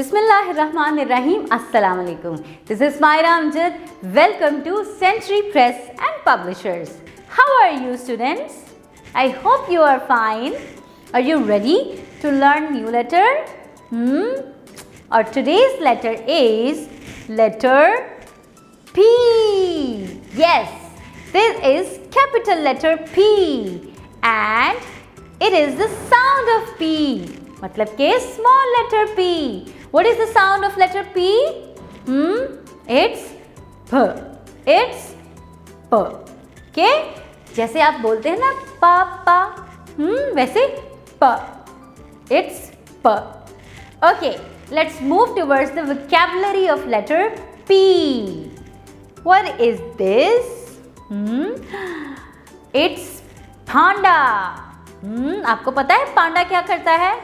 Bismillahirrahmanirrahim. Assalamu alaikum. This is Myra Amjad. Welcome to Century Press and Publishers. How are you, students? I hope you are fine. Are you ready to learn new letter? Our today's letter is letter P. Yes, this is capital letter P and it is the sound of P. मतलब के small letter P. What is the sound of letter P? It's P. It's P. Okay? जैसे आप बोलते हैं ना पापा, वैसे P. It's P. Okay, let's move towards the vocabulary of letter P. What is this? It's panda. आपको पता है पांडा क्या करता है?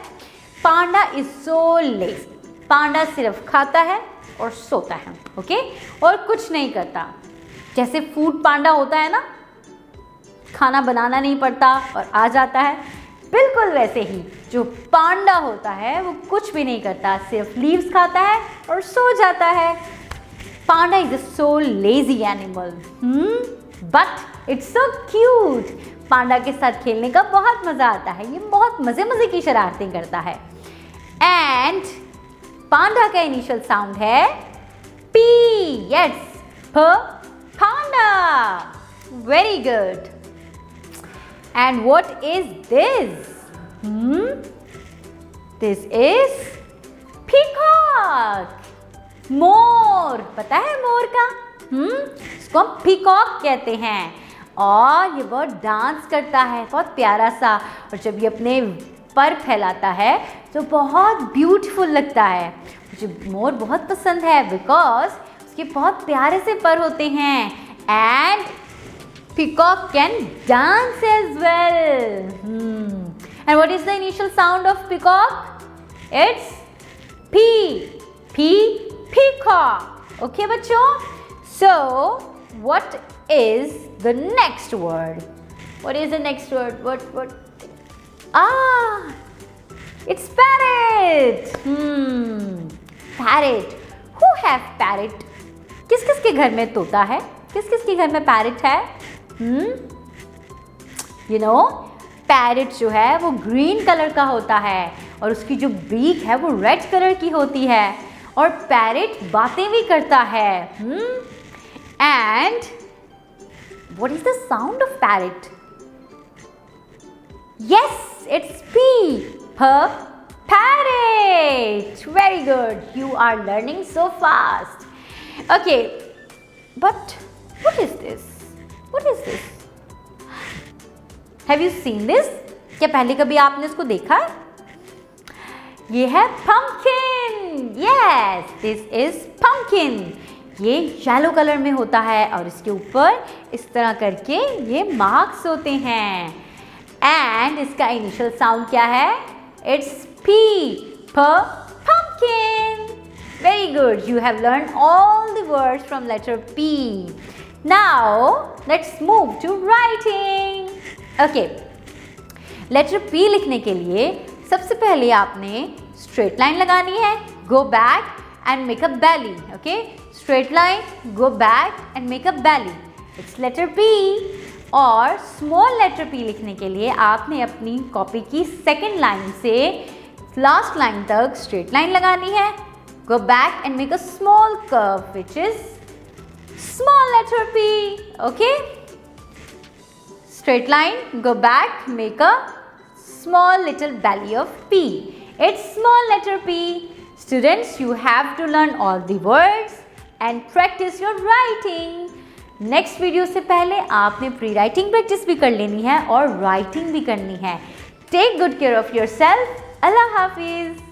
Panda is so lazy. पांडा सिर्फ खाता है और सोता है. ओके? और कुछ नहीं करता. जैसे फूड पांडा होता है ना, खाना बनाना नहीं पड़ता और आ जाता है, बिल्कुल वैसे ही जो पांडा होता है वो कुछ भी नहीं करता, सिर्फ लीव्स खाता है और सो जाता है. Panda is a so lazy animal, but it's so cute. Panda के साथ खेलने का बहुत मज़ा आता है. ये बहुत मज़े की शरारतें करता है. एंड पांडा का इनिशियल साउंड है P. यस, प panda. Very good. And what is this? This is peacock. मोर. पता है मोर का? इसको हम पीकॉक कहते हैं. और ये बहुत डांस करता है, बहुत प्यारा सा. और जब ये अपने पर फैलाता है तो बहुत ब्यूटीफुल लगता है. मुझे मोर बहुत पसंद है बिकॉज उसके बहुत प्यारे से पर होते हैं. And peacock can dance as well. And what is the initial sound of peacock? It's P. P peacock. Okay बच्चों? So what is the next word? What is the next word? What? It's parrot. Parrot. Who have parrot? किस के घर में तोता है? किस के घर में parrot है? You know, parrot जो है वो green कलर का होता है और उसकी जो beak है वो red कलर की होती है. और parrot बातें भी करता है. And what is the sound of parrot? Yes, it's P. P. Parrot. Very good. You are learning so fast. Okay, but what is this? What is this? Have you seen this? क्या पहले कभी आपने इसको देखा? ये है pumpkin. Yes, this is pumpkin. ये yellow colour में होता है और इसके ऊपर इस तरह करके ये मार्क्स होते हैं. एंड इसका इनिशियल साउंड क्या है? It's P. प pumpkin. Very good. You have learn all the words from letter P. Now let's move to writing. Okay, letter P लिखने के लिए सबसे पहले आपने स्ट्रेट लाइन लगानी है. Go back and make a belly. Okay, straight line, go back and make a belly. It's letter P. और small letter P लिखने के लिए आपने अपनी कॉपी की सेकेंड लाइन से लास्ट लाइन तक straight line लगानी है. Go back and make a small curve which is small letter P. Okay, straight line, go back, make a small little belly of P. It's small letter P. Students, you have to learn all the words and practice your writing. Next video से पहले आपने pre writing practice भी कर लेनी है और writing भी करनी है. Take good care of yourself. Allah Hafiz.